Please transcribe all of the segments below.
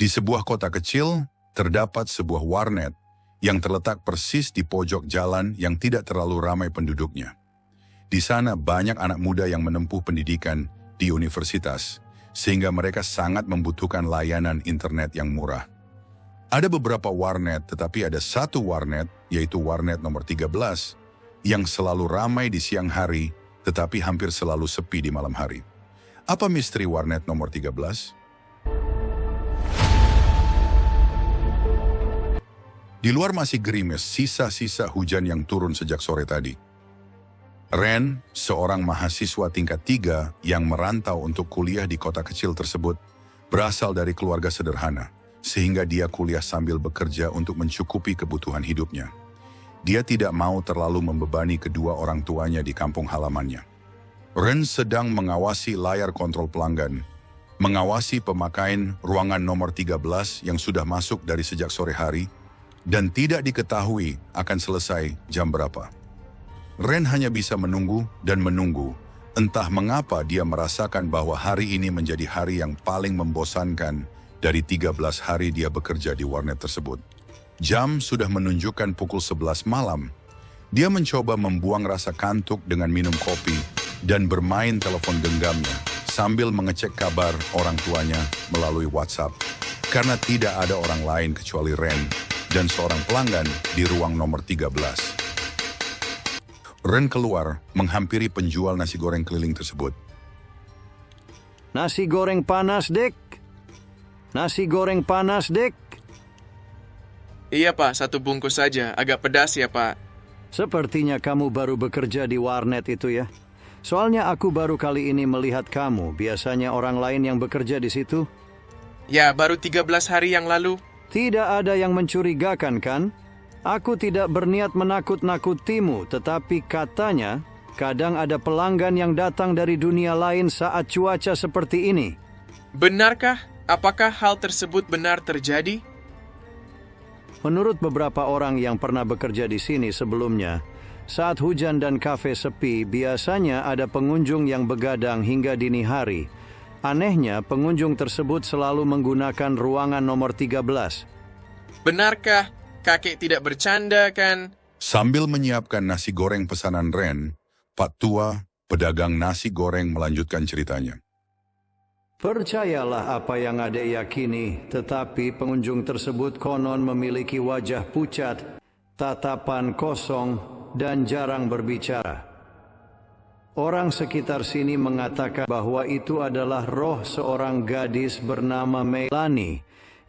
Di sebuah kota kecil, terdapat sebuah warnet yang terletak persis di pojok jalan yang tidak terlalu ramai penduduknya. Di sana banyak anak muda yang menempuh pendidikan di universitas, sehingga mereka sangat membutuhkan layanan internet yang murah. Ada beberapa warnet, tetapi ada satu warnet, yaitu warnet nomor 13, yang selalu ramai di siang hari, tetapi hampir selalu sepi di malam hari. Apa misteri warnet nomor 13? Di luar masih gerimis sisa-sisa hujan yang turun sejak sore tadi. Ren, seorang mahasiswa tingkat 3 yang merantau untuk kuliah di kota kecil tersebut, berasal dari keluarga sederhana, sehingga dia kuliah sambil bekerja untuk mencukupi kebutuhan hidupnya. Dia tidak mau terlalu membebani kedua orang tuanya di kampung halamannya. Ren sedang mengawasi layar kontrol pelanggan, mengawasi pemakaian ruangan nomor 13 yang sudah masuk dari sejak sore hari, dan tidak diketahui akan selesai jam berapa. Ren hanya bisa menunggu dan menunggu, entah mengapa dia merasakan bahwa hari ini menjadi hari yang paling membosankan dari 13 hari dia bekerja di warnet tersebut. Jam sudah menunjukkan pukul 11 malam. Dia mencoba membuang rasa kantuk dengan minum kopi dan bermain telepon genggamnya sambil mengecek kabar orang tuanya melalui WhatsApp, karena tidak ada orang lain kecuali Ren dan seorang pelanggan di ruang nomor 13. Ren keluar menghampiri penjual nasi goreng keliling tersebut. Nasi goreng panas, Dek. Nasi goreng panas, Dek. Iya, Pak. 1 bungkus saja. Agak pedas ya, Pak. Sepertinya kamu baru bekerja di warnet itu ya. Soalnya aku baru kali ini melihat kamu. Biasanya orang lain yang bekerja di situ. Ya, baru 13 hari yang lalu. Tidak ada yang mencurigakan, kan? Aku tidak berniat menakut-nakutimu, tetapi katanya kadang ada pelanggan yang datang dari dunia lain saat cuaca seperti ini. Benarkah? Apakah hal tersebut benar terjadi? Menurut beberapa orang yang pernah bekerja di sini sebelumnya, saat hujan dan kafe sepi, biasanya ada pengunjung yang begadang hingga dini hari. Anehnya, pengunjung tersebut selalu menggunakan ruangan nomor 13. Benarkah? Kakek tidak bercanda, kan? Sambil menyiapkan nasi goreng pesanan Ren, Pak Tua, pedagang nasi goreng melanjutkan ceritanya. Percayalah apa yang adek yakini, tetapi pengunjung tersebut konon memiliki wajah pucat, tatapan kosong, dan jarang berbicara. Orang sekitar sini mengatakan bahwa itu adalah roh seorang gadis bernama Melanie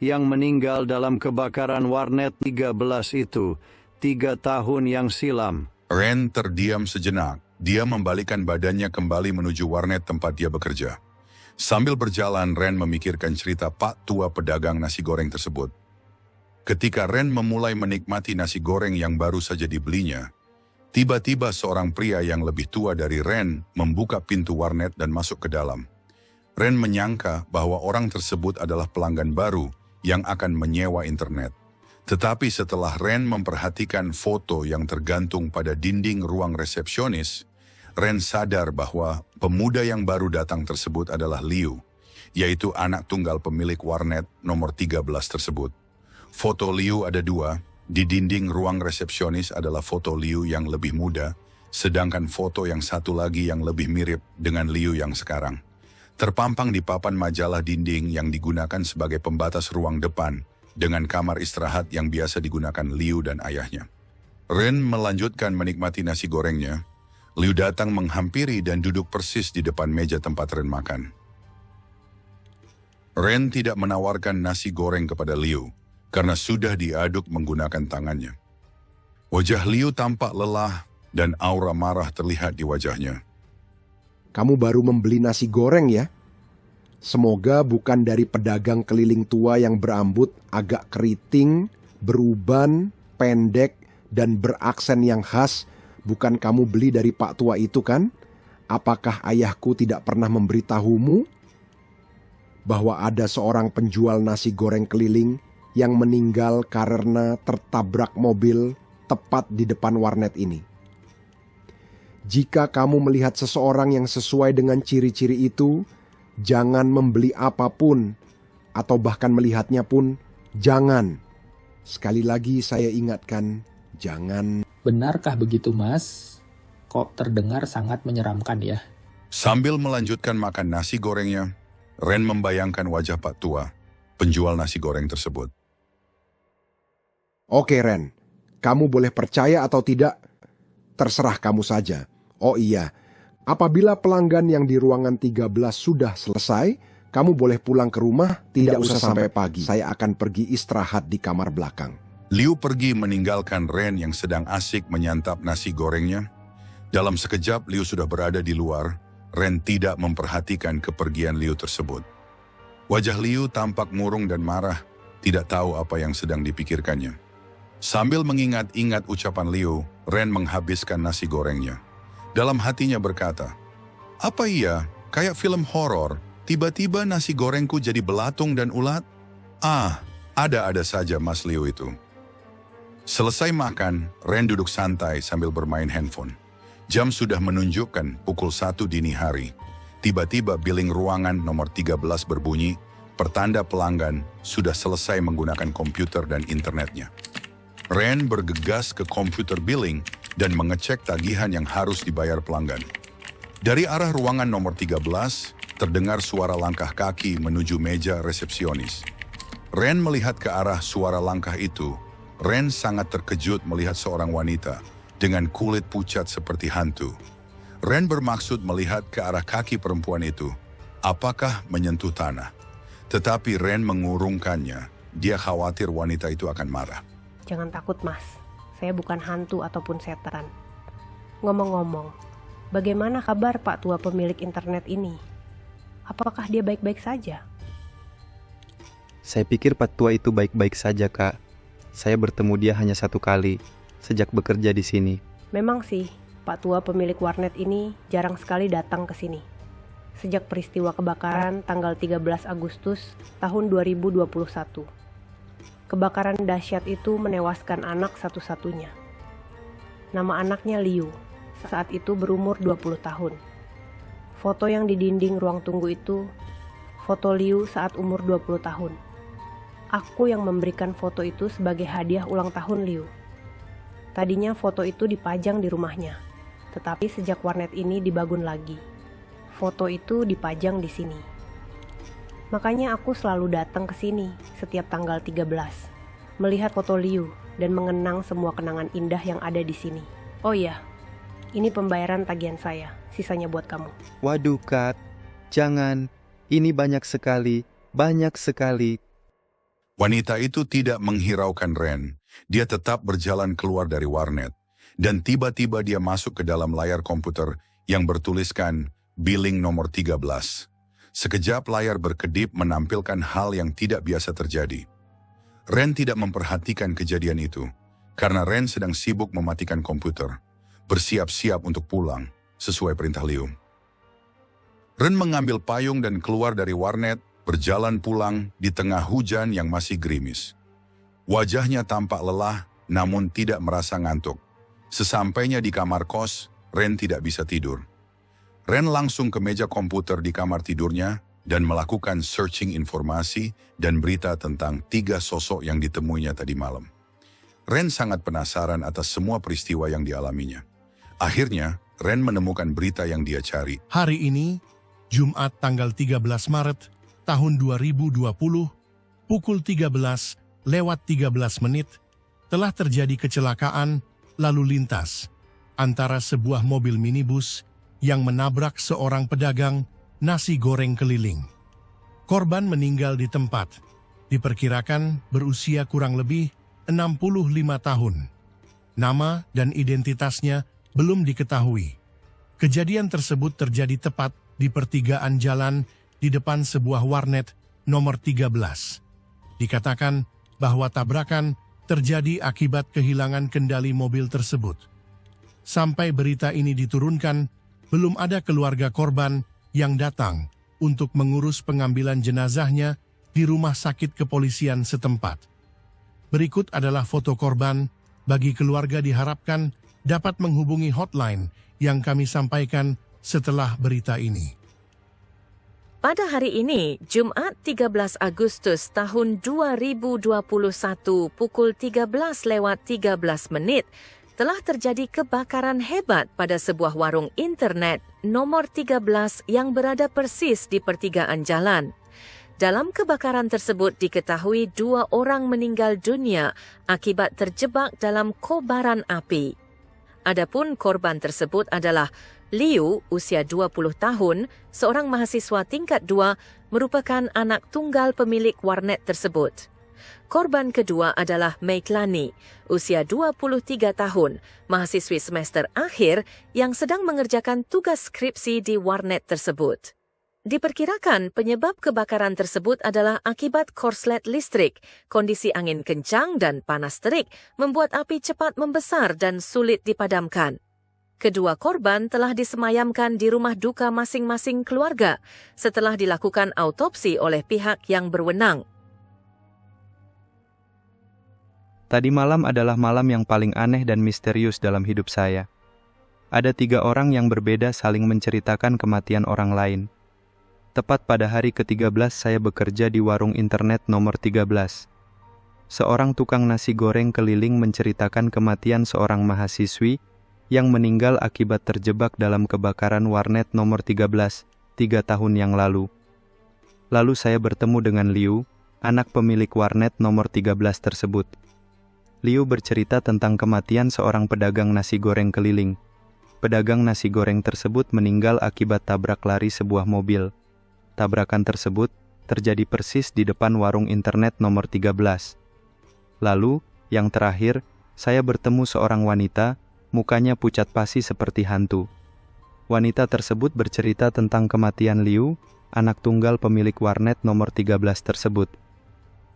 yang meninggal dalam kebakaran warnet 13 itu 3 tahun yang silam. Ren terdiam sejenak. Dia membalikkan badannya kembali menuju warnet tempat dia bekerja. Sambil berjalan, Ren memikirkan cerita Pak Tua pedagang nasi goreng tersebut. Ketika Ren memulai menikmati nasi goreng yang baru saja dibelinya, tiba-tiba seorang pria yang lebih tua dari Ren membuka pintu warnet dan masuk ke dalam. Ren menyangka bahwa orang tersebut adalah pelanggan baru yang akan menyewa internet. Tetapi setelah Ren memperhatikan foto yang tergantung pada dinding ruang resepsionis, Ren sadar bahwa pemuda yang baru datang tersebut adalah Liu, yaitu anak tunggal pemilik warnet nomor 13 tersebut. Foto Liu ada 2. Di dinding ruang resepsionis adalah foto Liu yang lebih muda, sedangkan foto yang satu lagi yang lebih mirip dengan Liu yang sekarang terpampang di papan majalah dinding yang digunakan sebagai pembatas ruang depan dengan kamar istirahat yang biasa digunakan Liu dan ayahnya. Ren melanjutkan menikmati nasi gorengnya. Liu datang menghampiri dan duduk persis di depan meja tempat Ren makan. Ren tidak menawarkan nasi goreng kepada Liu karena sudah diaduk menggunakan tangannya. Wajah Liu tampak lelah dan aura marah terlihat di wajahnya. Kamu baru membeli nasi goreng ya? Semoga bukan dari pedagang keliling tua yang berambut agak keriting, beruban, pendek, dan beraksen yang khas. Bukan kamu beli dari Pak Tua itu kan? Apakah ayahku tidak pernah memberitahumu bahwa ada seorang penjual nasi goreng keliling yang meninggal karena tertabrak mobil tepat di depan warnet ini? Jika kamu melihat seseorang yang sesuai dengan ciri-ciri itu, jangan membeli apapun, atau bahkan melihatnya pun jangan. Sekali lagi saya ingatkan, jangan. Benarkah begitu, Mas? Kok terdengar sangat menyeramkan ya? Sambil melanjutkan makan nasi gorengnya, Ren membayangkan wajah Pak Tua, penjual nasi goreng tersebut. Oke Ren, kamu boleh percaya atau tidak, terserah kamu saja. Oh iya, apabila pelanggan yang di ruangan 13 sudah selesai, kamu boleh pulang ke rumah, tidak usah sampai pagi. Saya akan pergi istirahat di kamar belakang. Liu pergi meninggalkan Ren yang sedang asik menyantap nasi gorengnya. Dalam sekejap Liu sudah berada di luar. Ren tidak memperhatikan kepergian Liu tersebut. Wajah Liu tampak murung dan marah, tidak tahu apa yang sedang dipikirkannya. Sambil mengingat-ingat ucapan Liu, Ren menghabiskan nasi gorengnya. Dalam hatinya berkata, apa iya, kayak film horor, tiba-tiba nasi gorengku jadi belatung dan ulat? Ada-ada saja Mas Liu itu. Selesai makan, Ren duduk santai sambil bermain handphone. Jam sudah menunjukkan pukul 1 dini hari. Tiba-tiba billing ruangan nomor 13 berbunyi, pertanda pelanggan sudah selesai menggunakan komputer dan internetnya. Ren bergegas ke komputer billing dan mengecek tagihan yang harus dibayar pelanggan. Dari arah ruangan nomor 13, terdengar suara langkah kaki menuju meja resepsionis. Ren melihat ke arah suara langkah itu. Ren sangat terkejut melihat seorang wanita dengan kulit pucat seperti hantu. Ren bermaksud melihat ke arah kaki perempuan itu, apakah menyentuh tanah. Tetapi Ren mengurungkannya, dia khawatir wanita itu akan marah. Jangan takut Mas, saya bukan hantu ataupun setan. Ngomong-ngomong, bagaimana kabar Pak Tua pemilik internet ini? Apakah dia baik-baik saja? Saya pikir Pak Tua itu baik-baik saja, Kak. Saya bertemu dia hanya 1 kali, sejak bekerja di sini. Memang sih, Pak Tua pemilik warnet ini jarang sekali datang ke sini. Sejak peristiwa kebakaran tanggal 13 Agustus tahun 2021. Kebakaran dahsyat itu menewaskan anak satu-satunya. Nama anaknya Liu, saat itu berumur 20 tahun. Foto yang di dinding ruang tunggu itu, foto Liu saat umur 20 tahun. Aku yang memberikan foto itu sebagai hadiah ulang tahun Liu. Tadinya foto itu dipajang di rumahnya, tetapi sejak warnet ini dibangun lagi, foto itu dipajang di sini. Makanya aku selalu datang ke sini setiap tanggal 13, melihat foto Liu dan mengenang semua kenangan indah yang ada di sini. Oh iya, ini pembayaran tagihan saya, sisanya buat kamu. Waduh, Kak, jangan. Ini banyak sekali, banyak sekali. Wanita itu tidak menghiraukan Ren. Dia tetap berjalan keluar dari warnet. Dan tiba-tiba dia masuk ke dalam layar komputer yang bertuliskan billing nomor 13. Sekejap layar berkedip menampilkan hal yang tidak biasa terjadi. Ren tidak memperhatikan kejadian itu, karena Ren sedang sibuk mematikan komputer, bersiap-siap untuk pulang, sesuai perintah Liu. Ren mengambil payung dan keluar dari warnet, berjalan pulang di tengah hujan yang masih gerimis. Wajahnya tampak lelah, namun tidak merasa ngantuk. Sesampainya di kamar kos, Ren tidak bisa tidur. Ren langsung ke meja komputer di kamar tidurnya dan melakukan searching informasi dan berita tentang 3 sosok yang ditemuinya tadi malam. Ren sangat penasaran atas semua peristiwa yang dialaminya. Akhirnya, Ren menemukan berita yang dia cari. Hari ini, Jumat tanggal 13 Maret tahun 2020, pukul 13:13, telah terjadi kecelakaan lalu lintas antara sebuah mobil minibus yang menabrak seorang pedagang nasi goreng keliling. Korban meninggal di tempat, diperkirakan berusia kurang lebih 65 tahun. Nama dan identitasnya belum diketahui. Kejadian tersebut terjadi tepat di pertigaan jalan di depan sebuah warnet nomor 13. Dikatakan bahwa tabrakan terjadi akibat kehilangan kendali mobil tersebut. Sampai berita ini diturunkan, belum ada keluarga korban yang datang untuk mengurus pengambilan jenazahnya di rumah sakit kepolisian setempat. Berikut adalah foto korban. Bagi keluarga diharapkan dapat menghubungi hotline yang kami sampaikan setelah berita ini. Pada hari ini, Jumat 13 Agustus tahun 2021 pukul 13:13, telah terjadi kebakaran hebat pada sebuah warung internet nomor 13 yang berada persis di pertigaan jalan. Dalam kebakaran tersebut diketahui 2 orang meninggal dunia akibat terjebak dalam kobaran api. Adapun korban tersebut adalah Liu, usia 20 tahun, seorang mahasiswa tingkat 2, merupakan anak tunggal pemilik warnet tersebut. Korban kedua adalah Meiklani, usia 23 tahun, mahasiswi semester akhir yang sedang mengerjakan tugas skripsi di warnet tersebut. Diperkirakan penyebab kebakaran tersebut adalah akibat korslet listrik. Kondisi angin kencang dan panas terik membuat api cepat membesar dan sulit dipadamkan. Kedua korban telah disemayamkan di rumah duka masing-masing keluarga setelah dilakukan autopsi oleh pihak yang berwenang. Tadi malam adalah malam yang paling aneh dan misterius dalam hidup saya. Ada 3 orang yang berbeda saling menceritakan kematian orang lain. Tepat pada hari ke-13 saya bekerja di warung internet nomor 13. Seorang tukang nasi goreng keliling menceritakan kematian seorang mahasiswi yang meninggal akibat terjebak dalam kebakaran warnet nomor 13, 3 tahun yang lalu. Lalu saya bertemu dengan Liu, anak pemilik warnet nomor 13 tersebut. Liu bercerita tentang kematian seorang pedagang nasi goreng keliling. Pedagang nasi goreng tersebut meninggal akibat tabrak lari sebuah mobil. Tabrakan tersebut terjadi persis di depan warung internet nomor 13. Lalu, yang terakhir, saya bertemu seorang wanita, mukanya pucat pasi seperti hantu. Wanita tersebut bercerita tentang kematian Liu, anak tunggal pemilik warnet nomor 13 tersebut.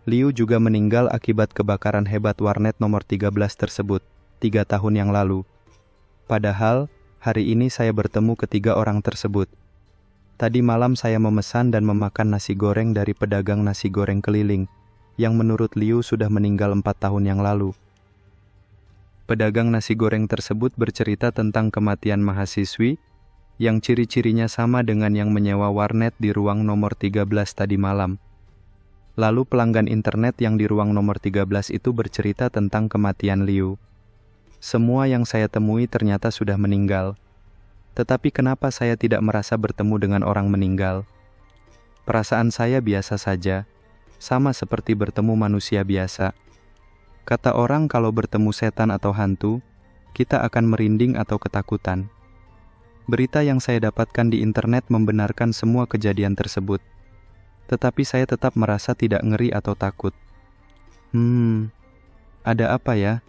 Liu juga meninggal akibat kebakaran hebat warnet nomor 13 tersebut, 3 tahun yang lalu. Padahal, hari ini saya bertemu ketiga orang tersebut. Tadi malam saya memesan dan memakan nasi goreng dari pedagang nasi goreng keliling, yang menurut Liu sudah meninggal 4 tahun yang lalu. Pedagang nasi goreng tersebut bercerita tentang kematian mahasiswi, yang ciri-cirinya sama dengan yang menyewa warnet di ruang nomor 13 tadi malam. Lalu pelanggan internet yang di ruang nomor 13 itu bercerita tentang kematian Liu. Semua yang saya temui ternyata sudah meninggal. Tetapi kenapa saya tidak merasa bertemu dengan orang meninggal? Perasaan saya biasa saja, sama seperti bertemu manusia biasa. Kata orang kalau bertemu setan atau hantu, kita akan merinding atau ketakutan. Berita yang saya dapatkan di internet membenarkan semua kejadian tersebut. Tetapi saya tetap merasa tidak ngeri atau takut. Ada apa ya?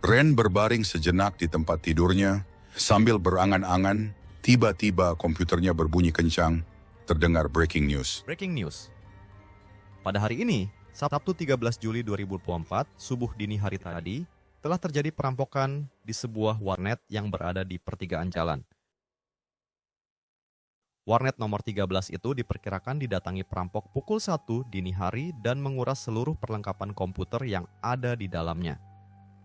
Ren berbaring sejenak di tempat tidurnya, sambil berangan-angan, tiba-tiba komputernya berbunyi kencang, terdengar breaking news. Breaking news. Pada hari ini, Sabtu 13 Juli 2024, subuh dini hari tadi, telah terjadi perampokan di sebuah warnet yang berada di pertigaan jalan. Warnet nomor 13 itu diperkirakan didatangi perampok pukul 1 dini hari dan menguras seluruh perlengkapan komputer yang ada di dalamnya.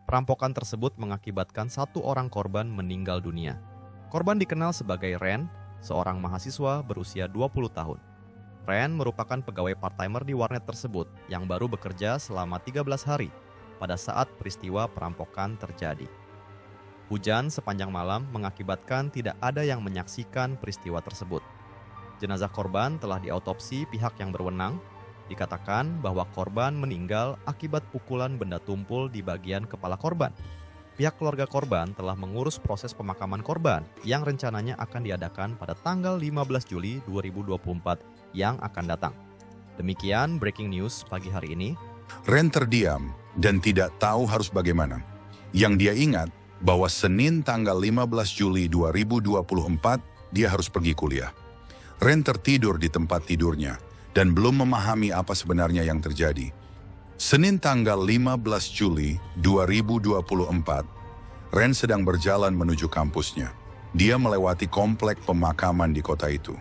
Perampokan tersebut mengakibatkan 1 orang korban meninggal dunia. Korban dikenal sebagai Ren, seorang mahasiswa berusia 20 tahun. Ren merupakan pegawai part-timer di warnet tersebut yang baru bekerja selama 13 hari pada saat peristiwa perampokan terjadi. Hujan sepanjang malam mengakibatkan tidak ada yang menyaksikan peristiwa tersebut. Jenazah korban telah diautopsi pihak yang berwenang. Dikatakan bahwa korban meninggal akibat pukulan benda tumpul di bagian kepala korban. Pihak keluarga korban telah mengurus proses pemakaman korban yang rencananya akan diadakan pada tanggal 15 Juli 2024 yang akan datang. Demikian breaking news pagi hari ini. Ren terdiam dan tidak tahu harus bagaimana. Yang dia ingat bahwa Senin tanggal 15 Juli 2024 dia harus pergi kuliah. Ren tertidur di tempat tidurnya dan belum memahami apa sebenarnya yang terjadi. Senin tanggal 15 Juli 2024, Ren sedang berjalan menuju kampusnya. Dia melewati komplek pemakaman di kota itu.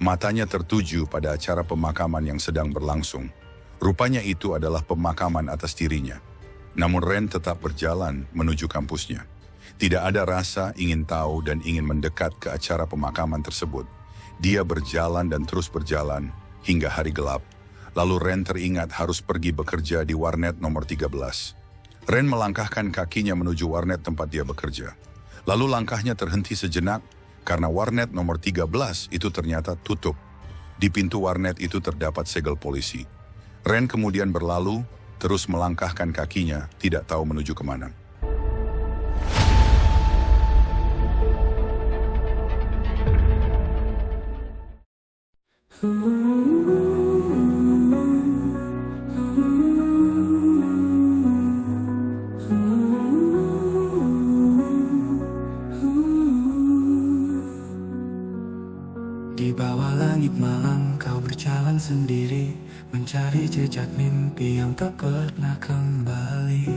Matanya tertuju pada acara pemakaman yang sedang berlangsung. Rupanya itu adalah pemakaman atas dirinya. Namun Ren tetap berjalan menuju kampusnya. Tidak ada rasa ingin tahu dan ingin mendekat ke acara pemakaman tersebut. Dia berjalan dan terus berjalan hingga hari gelap. Lalu Ren teringat harus pergi bekerja di warnet nomor 13. Ren melangkahkan kakinya menuju warnet tempat dia bekerja. Lalu langkahnya terhenti sejenak karena warnet nomor 13 itu ternyata tutup. Di pintu warnet itu terdapat segel polisi. Ren kemudian berlalu, terus melangkahkan kakinya, tidak tahu menuju kemana. Di bawah langit malam kau berjalan sendiri, mencari jejak mimpi yang tak pernah kembali.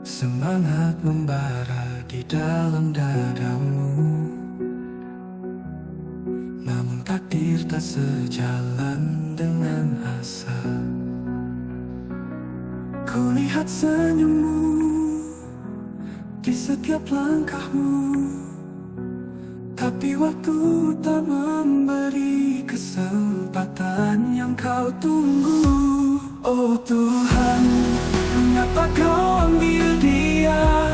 Semangat membara di dalam dadamu, namun takdir tak sejalan dengan asa. Kulihat senyummu di setiap langkahmu, tapi waktu tak memberi kesempatan yang kau tunggu. Oh Tuhan, mengapa kau ambil dia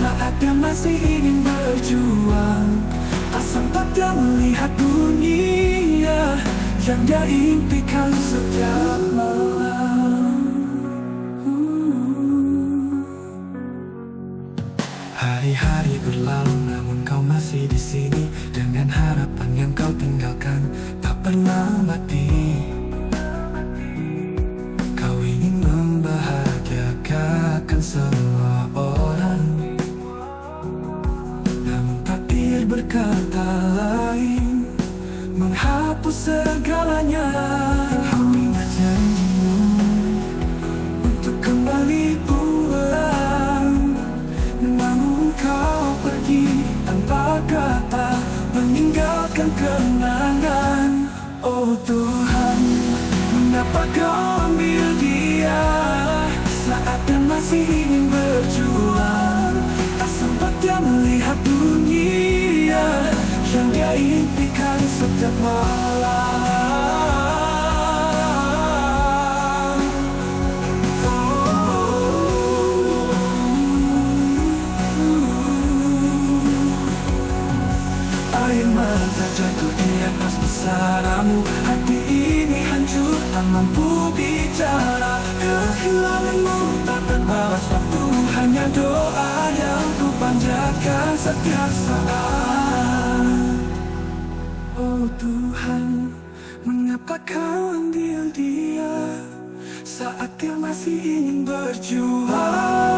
saat dia masih ingin berjuang? Tak sempat dia melihat dunia yang dia impikan setiap malam. Hari-hari berlalu namun kau masih di sini, dengan harapan yang kau tinggalkan tak pernah mati. Kau ingin membahagiakan semua orang, namun takdir berkata lain, menghapus segalanya. Kau ingat janjimu untuk kembali pulang, namun kau pergi tanpa kata, meninggalkan kenangan. Oh Tuhan, mengapa kau ambil dia saat dia masih ingin berjuang? Tak sempat dia melihat dunia yang dia impikan setiap malam. Air mata jatuh di atas pesaramu, hati ini hancur tak mampu bicara. Kehilanganmu tak terbalas waktu, hanya doa yang ku panjatkan setiap saat. Oh Tuhan, mengapa kau ambil dia saat dia masih ingin berjuang?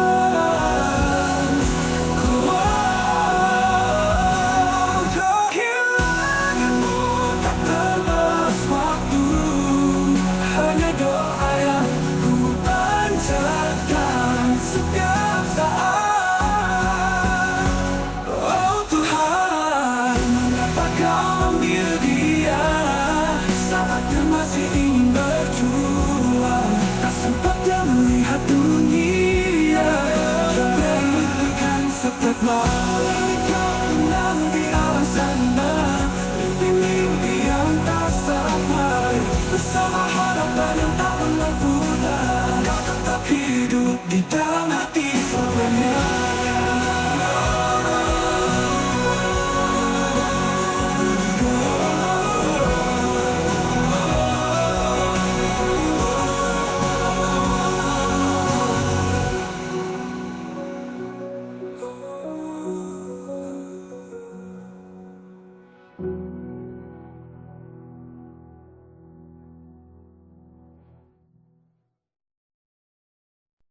Malam kau tenang di alam sana, mimpi-mimpi yang tak sampai, bersama harapan yang tak pernah pudar. Kau tetap hidup di dalam hati.